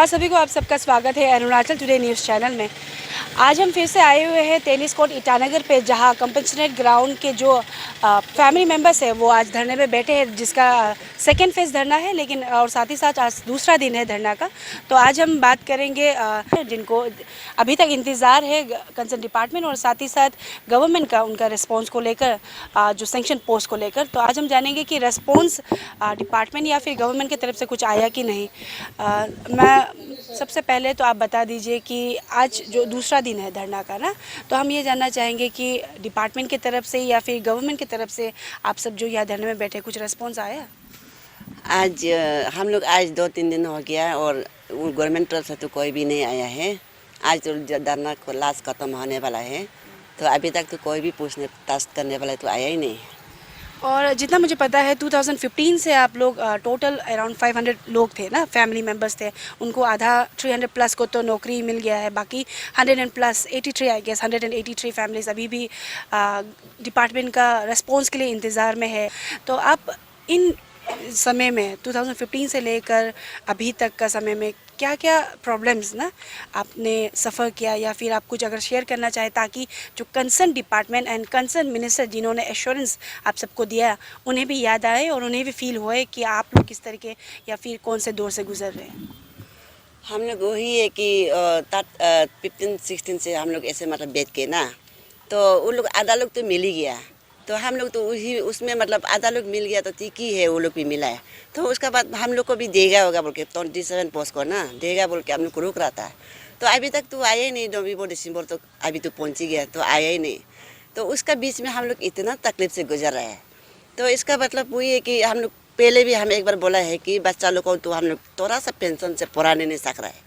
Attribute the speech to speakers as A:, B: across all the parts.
A: नमस्कार सभी को, आप सबका स्वागत है अरुणाचल टुडे न्यूज़ चैनल में। आज हम फिर से आए हुए हैं टेनिस कोर्ट ईटानगर पे, जहां कंपनसेट ग्राउंड के जो फैमिली मेंबर्स हैं वो आज धरने में बैठे हैं, जिसका सेकेंड फेज़ धरना है, लेकिन और साथ ही साथ आज दूसरा दिन है धरना का। तो आज हम बात करेंगे जिनको अभी तक इंतज़ार है कंसर्न डिपार्टमेंट और साथ ही साथ गवर्नमेंट का उनका रिस्पॉन्स को लेकर, जो सेंक्शन पोस्ट को लेकर। तो आज हम जानेंगे कि रिस्पॉन्स डिपार्टमेंट या फिर गवर्नमेंट की तरफ से कुछ आया कि नहीं। मैं सबसे पहले तो आप बता दीजिए कि आज जो दूसरा दिन है धरना का ना, तो हम ये जानना चाहेंगे कि डिपार्टमेंट की तरफ से या फिर गवर्नमेंट की तरफ से आप सब जो यहाँ धरने में बैठे, कुछ रिस्पॉन्स आया?
B: आज हम लोग आज 2-3 दिन हो गया और गवर्नमेंट तरफ से तो कोई भी नहीं आया है। आज तो धरना को लास्ट खत्म होने वाला है, तो अभी तक तो कोई भी पूछने ताछ करने वाला तो आया ही नहीं।
A: और जितना मुझे पता है 2015 से आप लोग टोटल अराउंड 500 लोग थे ना, फैमिली मेंबर्स थे, उनको आधा 300 प्लस को तो नौकरी मिल गया है, बाकी 100 प्लस 83 आई गेस 183 फैमिलीज अभी भी डिपार्टमेंट का रिस्पॉन्स के लिए इंतज़ार में है। तो आप इन समय में 2015 से लेकर अभी तक का समय में क्या क्या प्रॉब्लम्स ना आपने सफ़र किया, या फिर आप कुछ अगर शेयर करना चाहें ताकि जो concern department and concern minister जिन्होंने एश्योरेंस आप सबको दिया, उन्हें भी याद आए और उन्हें भी फील होए कि आप लोग किस तरीके या फिर कौन से दौर से गुजर रहे हैं।
B: हम लोग वही है कि 15-16 से हम लोग ऐसे मतलब बैठ के ना, तो उन लोग आधा लोग तो मिल ही गया, तो हम लोग तो वही उसमें मतलब आधा लोग मिल गया तो ठीक ही है, वो लोग भी मिला है। तो उसका बाद हम लोग को भी देगा होगा बोल के 27 पोस्ट को ना देगा बोल के हम लोग को रुक रहा था। तो अभी तक तो आया ही नहीं, नवंबर दिसंबर तो अभी तो पहुँच ही गया, तो आया ही नहीं। तो उसका बीच में हम लोग इतना तकलीफ से गुजर रहे हैं। तो इसका मतलब वही है कि हम लोग पहले भी हम एक बार बोला है कि बच्चा लोग को तो हम लोग थोड़ा सा पेंशन से पढ़ाने नहीं सक रहा है,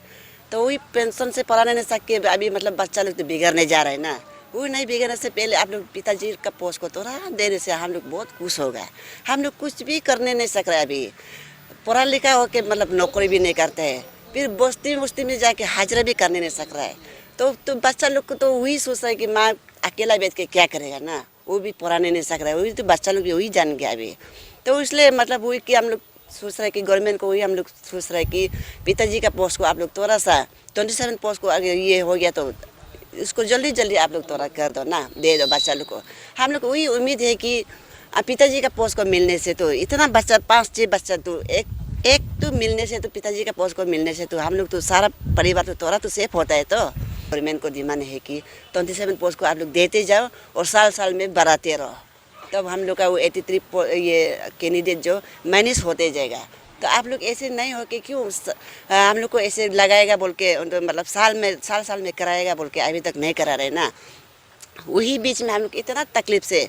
B: तो वही पेंशन से पढ़ाने नहीं सक के अभी मतलब बच्चा लोग तो बिगड़ने जा रहे हैं ना। वो नहीं बिगड़ने से पहले आप लोग पिताजी का पोस्ट को थोड़ा देने से हम लोग बहुत खुश हो गए। हम लोग कुछ भी करने नहीं सक रहे, अभी पढ़ा लिखा होके मतलब नौकरी भी नहीं करते हैं, फिर बस्ती में जाके हाजिरा भी करने नहीं सक रहा है। तो बच्चा लोग को तो वही सोच रहा है कि माँ अकेला बैठ के क्या करेगा ना, वो भी पढ़ाने नहीं सक रहा है, वही तो बच्चा लोग भी वही जान गया अभी। तो इसलिए मतलब वही कि हम लोग सोच रहे हैं कि गवर्नमेंट को वही हम लोग सोच रहे हैं कि पिताजी का पोस्ट को आप लोग थोड़ा सा 27 पोस्ट को अगर ये हो गया तो इसको जल्दी आप लोग थोड़ा कर दो ना, दे दो बच्चा लोग को। हम लोग को वही उम्मीद है कि पिताजी का पोस्ट को मिलने से तो इतना बच्चा 5-6 बच्चा तो एक तो मिलने से तो पिताजी का पोस्ट को मिलने से तो हम लोग तो सारा परिवार तो थोड़ा तो सेफ होता है। तो गवर्नमेंट को डिमांड है कि 27 पोस्ट को आप लोग देते जाओ और साल में बढ़ाते रहो, तब हम लोग का वो 83 ये कैंडिडेट जो मैनेज होते जाएगा। तो आप लोग ऐसे नहीं हो कि क्यों हम लोग को ऐसे लगाएगा बोल के, तो मतलब साल में कराएगा बोल के अभी तक नहीं करा रहे ना। वही बीच में हम लोग इतना तकलीफ से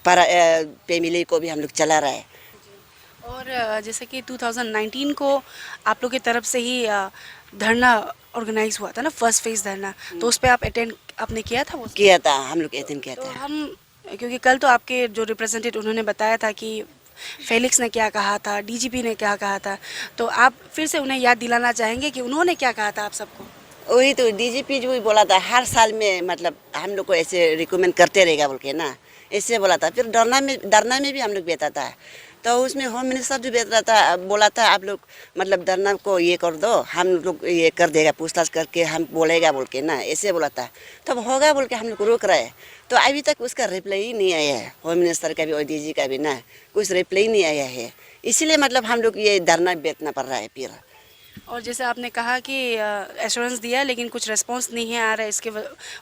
B: फैमिली को भी हम लोग चला रहा है।
A: और जैसे कि 2019 को आप लोग की तरफ से ही धरना ऑर्गेनाइज हुआ था ना, फर्स्ट फेज धरना, तो उस पर आप अटेंड आपने किया था? वो
B: किया था, हम लोग अटेंड किया
A: तो
B: था।
A: हम क्योंकि कल तो आपके जो रिप्रेजेंटेटिव उन्होंने बताया था कि फेलिक्स ने क्या कहा था, डीजीपी ने क्या कहा था, तो आप फिर से उन्हें याद दिलाना चाहेंगे कि उन्होंने क्या कहा था आप सबको?
B: वही तो डीजीपी जो भी बोला था, हर साल में मतलब हम लोग को ऐसे रिकमेंड करते रहेगा बोल के ना, ऐसे बोला था। फिर डरना में भी हम लोग बैठा था, तो उसमें होम मिनिस्टर जो बैठ रहा था, बोला था आप लोग मतलब धरना को ये कर दो, हम लोग ये कर देगा, पूछताछ करके हम बोलेगा बोल के ना, ऐसे बोला था। तब होगा बोल के हम लोग रोक रहे हैं, तो अभी तक उसका रिप्लाई ही नहीं आया है, होम मिनिस्टर का भी और डीजी का भी ना, कुछ रिप्लाई नहीं आया है। इसीलिए मतलब हम लोग ये धरना बैठना पड़ रहा है फिर।
A: और जैसे आपने कहा कि एश्योरेंस दिया लेकिन कुछ रिस्पांस नहीं है आ रहा है, इसके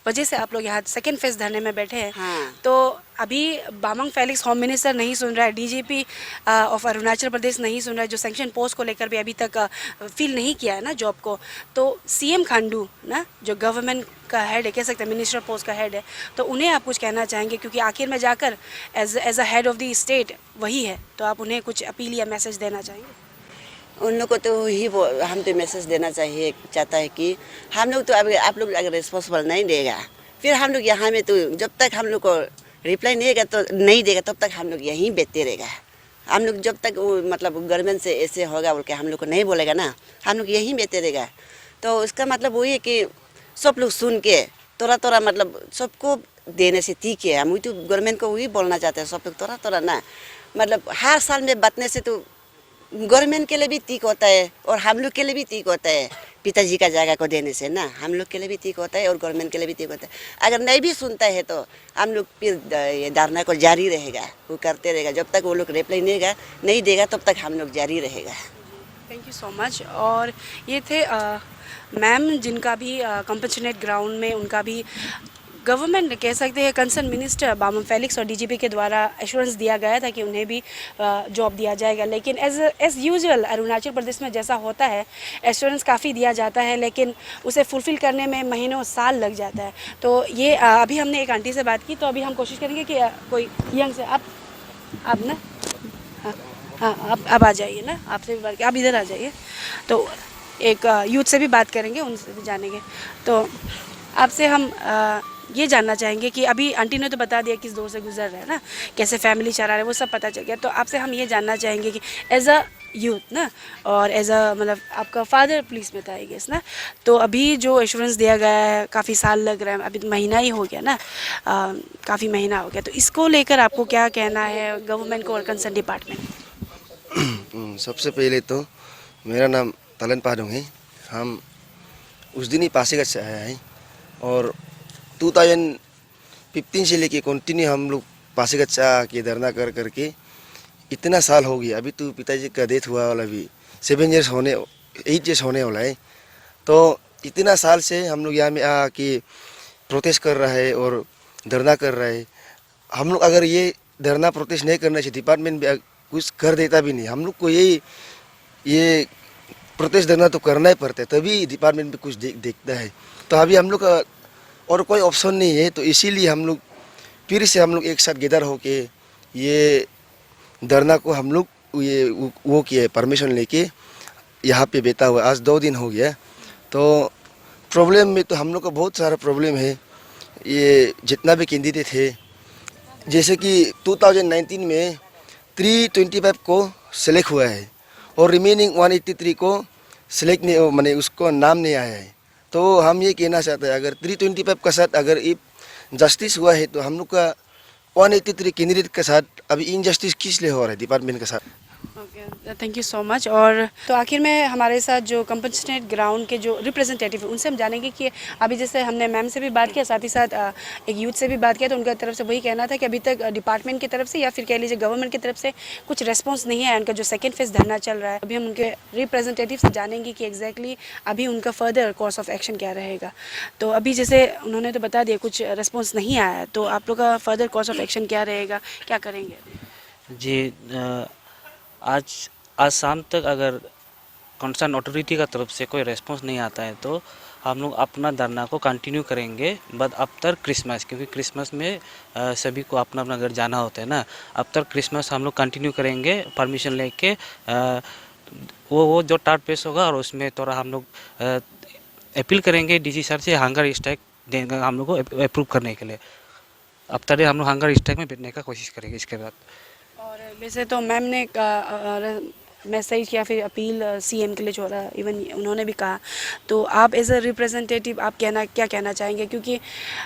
A: वजह से आप लोग यहाँ सेकेंड फेज धरने में बैठे हैं।
B: हाँ।
A: तो अभी बामंग फेलिक्स होम मिनिस्टर नहीं सुन रहा है, डीजीपी ऑफ अरुणाचल प्रदेश नहीं सुन रहा है, जो सेंक्शन पोस्ट को लेकर भी अभी तक फील नहीं किया है ना जॉब को, तो सीएम खांडू ना जो गवर्नमेंट का हेड है, कह सकते हैं मिनिस्टर पोस्ट का हेड है, तो उन्हें आप कुछ कहना चाहेंगे? क्योंकि आखिर में जाकर as a head of the state वही है, तो आप उन्हें कुछ अपील या मैसेज देना चाहेंगे?
B: उन लोग को तो ही हम तो मैसेज देना चाहिए चाहता है कि हम लोग तो अभी आप लोग अगर रिस्पॉन्सिबल नहीं देगा, फिर हम लोग यहाँ में तो जब तक हम लोग को रिप्लाई नहीं देगा तब तक हम लोग यहीं बैठते रहेगा। हम लोग जब तक वो मतलब गवर्नमेंट से ऐसे होगा बोल के हम लोग को नहीं बोलेगा ना, हम लोग यहीं बैठते रहेगा। तो उसका मतलब वही है कि सब लोग सुन के थोड़ा मतलब सबको देने से ठीक है। हम तो गवर्नमेंट को वही बोलना चाहते हैं, सब लोग थोड़ा ना मतलब हर साल में बतने से तो गवर्नमेंट के लिए भी ठीक होता है और हम लोग के लिए भी ठीक होता है। पिताजी का जगह को देने से ना हम लोग के लिए भी ठीक होता है और गवर्नमेंट के लिए भी ठीक होता है। अगर नहीं भी सुनता है तो हम लोग फिर ये धरना को जारी रहेगा, वो करते रहेगा जब तक वो लोग रिप्लाई नहीं देगा तब तक हम लोग जारी रहेगा।
A: Thank you so much. और ये थे मैम जिनका भी कंपैशनेट ग्राउंड में उनका भी गवर्नमेंट कह सकते हैं कंसर्न मिनिस्टर बामम फेलिक्स और डीजीपी के द्वारा एश्योरेंस दिया गया था कि उन्हें भी जॉब दिया जाएगा, लेकिन एज यूजुअल अरुणाचल प्रदेश में जैसा होता है एश्योरेंस काफ़ी दिया जाता है लेकिन उसे फुलफ़िल करने में महीनों साल लग जाता है। तो ये अभी हमने एक आंटी से बात की, तो अभी हम कोशिश करेंगे कि कोई यंग से आप ना हाँ आप आ जाइए ना, आपसे भी बात, आप इधर आ जाइए। तो एक यूथ से भी बात करेंगे, उनसे भी जानेंगे। तो आपसे हम ये जानना चाहेंगे कि अभी आंटी ने तो बता दिया किस दौर से गुजर रहा है ना, कैसे फैमिली चला रहा है, वो सब पता चल गया। तो आपसे हम ये जानना चाहेंगे कि एज अ यूथ ना और एज अ मतलब आपका फादर पुलिस में था आई गेस ना, तो अभी जो एश्योरेंस दिया गया है काफ़ी साल लग रहा है, अभी तो महीना ही हो गया ना, काफ़ी महीना हो गया, तो इसको लेकर आपको क्या कहना है गवर्नमेंट को और कंसर्न डिपार्टमेंट?
C: सबसे पहले तो मेरा नाम तलन पादोंग है। हम उस दिन ही पासीघाट से आया है और 2015 से लेके कंटिन्यू हम लोग पासीघाट से आके धरना कर करके इतना साल हो गया। अभी तो पिताजी का डेथ हुआ वाला भी 8 ईयर्स होने वाला है। तो इतना साल से हम लोग यहाँ में आके प्रोटेस्ट कर रहा है और धरना कर रहा है। हम लोग अगर ये धरना प्रोटेस्ट नहीं करना चाहिए, डिपार्टमेंट भी कुछ कर देता भी नहीं। हम लोग को ये प्रोटेस्ट धरना तो करना ही पड़ता है, तभी डिपार्टमेंट भी कुछ देखता है। तो अभी हम लोग का और कोई ऑप्शन नहीं है, तो इसीलिए हम लोग फिर से एक साथ गैदर होके ये धरना को हम लोग वो किए परमिशन लेके यहाँ पे बैठा हुआ। आज 2 दिन हो गया। तो प्रॉब्लम में तो हम लोग का बहुत सारा प्रॉब्लम है। ये जितना भी कैंडिडेट है, जैसे कि 2019 में 325 को सेलेक्ट हुआ है और रिमेनिंग 183 को सेलेक्ट नहीं, माने उसको नाम नहीं आया है। तो हम ये कहना चाहते हैं अगर 325 का साथ अगर जस्टिस हुआ है तो हम लोग का 183 कैंडिडेट के साथ अभी इनजस्टिस किस लिए हो रहा है डिपार्टमेंट के साथ।
A: Okay, thank you so much. और तो आखिर में हमारे साथ जो कंपैशनेट ग्राउंड के जो रिप्रेजेंटेटिव है उनसे हम जानेंगे कि अभी जैसे हमने मैम से भी बात किया, साथ ही साथ एक यूथ से भी बात किया, तो उनका तरफ से वही कहना था कि अभी तक डिपार्टमेंट की तरफ से या फिर कह लीजिए गवर्नमेंट की तरफ से कुछ रेस्पॉन्स नहीं है। उनका जो सेकेंड फेज धरना चल रहा है, अभी हम उनके रिप्रेजेंटेटिव से जानेंगे कि एग्जैक्टली अभी उनका फर्दर कोर्स ऑफ एक्शन क्या रहेगा। तो अभी जैसे उन्होंने तो बता दिया कुछ रेस्पॉन्स नहीं आया है, तो आप लोग का फर्दर कोर्स ऑफ एक्शन क्या रहेगा, क्या करेंगे?
D: जी, आज शाम तक अगर कंसर्न अथॉरिटी का तरफ से कोई रेस्पॉन्स नहीं आता है तो हम लोग अपना धरना को कंटिन्यू करेंगे, बट आफ्टर क्रिसमस, क्योंकि क्रिसमस में सभी को अपना अपना घर जाना होता है ना। आफ्टर क्रिसमस हम लोग कंटिन्यू करेंगे परमिशन लेके। वो जो टार्ट पेश होगा और उसमें थोड़ा हम लोग अपील करेंगे डीसी सर से हंगर स्ट्राइक देगा हम लोग को अप्रूव करने के लिए। आफ्टर हम लोग हंगर स्ट्राइक में बैठने का कोशिश करेंगे इसके बाद।
A: और वैसे तो मैम ने मैसेज या फिर अपील सीएम के लिए छोड़ा, इवन उन्होंने भी कहा, तो आप एज अ रिप्रेजेंटेटिव आप क्या कहना चाहेंगे? क्योंकि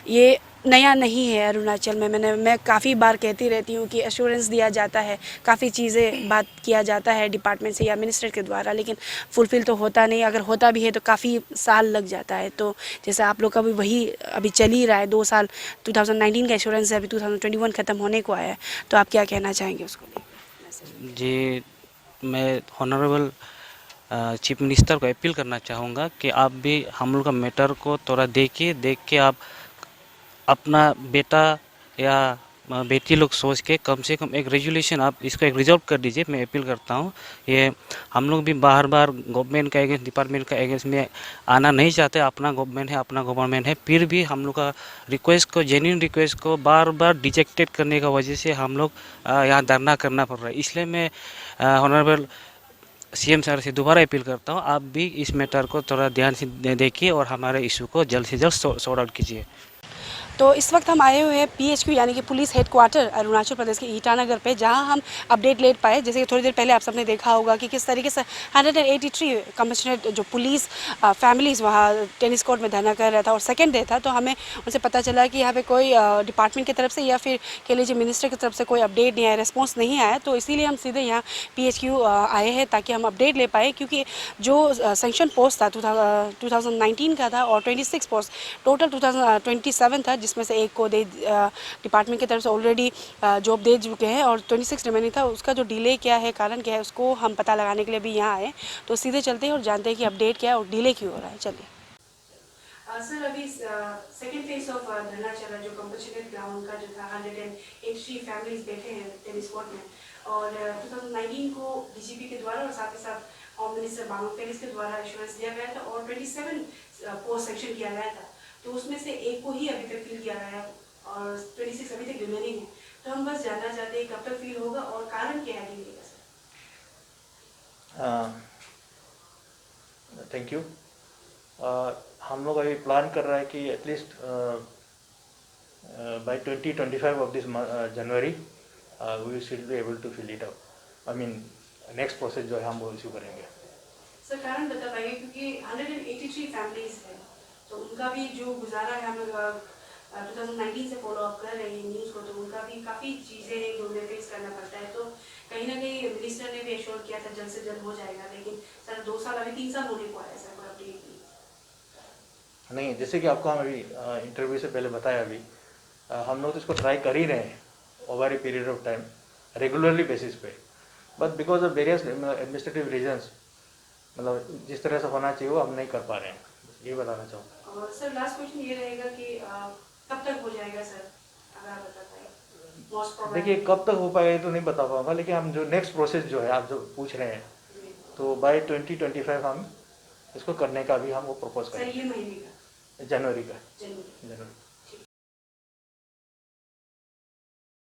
A: ये नया नहीं है अरुणाचल में, मैं काफ़ी बार कहती रहती हूँ कि एश्योरेंस दिया जाता है, काफ़ी चीज़ें बात किया जाता है डिपार्टमेंट से या मिनिस्टर के द्वारा, लेकिन फुलफ़िल तो होता नहीं। अगर होता भी है तो काफ़ी साल लग जाता है। तो जैसे आप लोग का भी वही अभी चल ही रहा है, 2 साल 2019 का एश्योरेंस है, अभी 2021 ख़त्म होने को आया है, तो आप क्या कहना चाहेंगे उसको?
D: जी, मैं ऑनरेबल चीफ मिनिस्टर को अपील करना चाहूँगा कि आप भी हम लोग का मैटर को थोड़ा देख के आप अपना बेटा या बेटी लोग सोच के कम से कम एक रेजोल्यूशन आप इसको एक रिजॉल्व कर दीजिए। मैं अपील करता हूँ। ये हम लोग भी बार गवर्नमेंट का अगेंस्ट, डिपार्टमेंट का अगेंस्ट में आना नहीं चाहते। अपना गवर्नमेंट है, अपना गवर्नमेंट है, फिर भी हम लोग का रिक्वेस्ट को, जेन्युइन रिक्वेस्ट को बार रिजेक्टेड करने का वजह से हम लोग यहाँ धरना करना पड़ रहा है। इसलिए मैं ऑनरेबल सीएम सर से दोबारा अपील करता हूँ, आप भी इस मैटर को थोड़ा ध्यान से देखिए और हमारे इशू को जल्द से जल्द सॉर्ट आउट कीजिए।
A: तो इस वक्त हम आए हुए हैं PHQ यानी कि पुलिस हेडक्वार्टर अरुणाचल प्रदेश के ईटानगर पे, जहां हम अपडेट ले पाए। जैसे कि थोड़ी देर पहले आप सबने देखा होगा कि किस तरीके से 183 कमिश्नरेट जो पुलिस फैमिलीज़ वहाँ टेनिस कोर्ट में धरना कर रहा था और सेकेंड डे था। तो हमें उनसे पता चला कि यहाँ पे कोई डिपार्टमेंट की तरफ से या फिर कह लीजिए मिनिस्टर की तरफ से कोई अपडेट नहीं आया, रिस्पॉन्स नहीं आया। तो इसीलिए हम सीधे यहाँ PHQ आए हैं ताकि हम अपडेट ले पाए, क्योंकि जो सेंक्शन पोस्ट था 2019 का था और 26 पोस्ट टोटल 2027 था, जिसमें से एक को दे डिपार्टमेंट की तरफ से ऑलरेडी जॉब दे चुके हैं और 26 रिमेनिंग था। उसका जो डिले क्या है, कारण क्या है, उसको हम पता लगाने के लिए भी यहाँ आए। तो सीधे चलते हैं और जानते हैं कि अपडेट क्या है और डिले क्यों हो रहा है। चलिए सर, अभी सेकंड फेज ऑफ धरना चल रहा है, जो कंपनसेटेड ग्राउंड का जो था 183 फैमिलीज बैठे हैं टेनिस कोर्ट में, और 2019 को DGP के द्वारा और साथ ही साथ होम मिनिस्टर बांगो फेलिक्स के द्वारा एश्योरेंस दिया गया था और 27 पोस्ट सेक्शन किया गया था। तो उसमें से एक को ही अभी तक फिल किया गया और 26 अभी तक रिमेनिंग है। तो हम बस जानना चाहते हैं कब तक फिल होगा और कारण क्या है डिले का सर।
E: Thank you. हम लोग अभी प्लान कर रहा है कि at least by 2025 of this January we should be able to fill it up. I mean next process जो है हम वो इशू करेंगे।
A: सर कारण बता पाएंगे, क्योंकि 183 फैमिलीज है तो उनका भी जो गुजारा है, हम लोग 2019 से फॉलो अप कर रहे हैं न्यूज़ को, तो उनका भी काफ़ी चीज़ें हैं जो उन्हें फेस करना पड़ता है। तो कहीं ना कहीं मिनिस्टर ने भी एश्योर किया था जल्द से जल्द हो जाएगा, लेकिन सर 2 साल अभी 3 साल होने को आया सर, कोई अपडेट
E: नहीं, जैसे कि आपको हम अभी इंटरव्यू से पहले बताया, अभी हम लोग तो इसको ट्राई कर ही रहे हैं over a period of time regularly basis पे, but because of various administrative reasons मतलब जिस तरह से होना चाहिए वो हम नहीं कर पा रहे हैं, ये बताना चाहूँगा।
A: और सर लास्ट क्वेश्चन ये रहेगा कि कब तक हो जाएगा सर, अगर आप बता पाए।
E: देखिए कब तक हो पाएगा ये तो नहीं बता पाऊंगा, लेकिन हम जो नेक्स्ट प्रोसेस जो है आप जो पूछ रहे हैं तो बाय 2025 हम इसको करने का भी हम वो प्रपोज करेंगे।
A: सर ये महीने का
E: जनवरी का।
A: जनवरी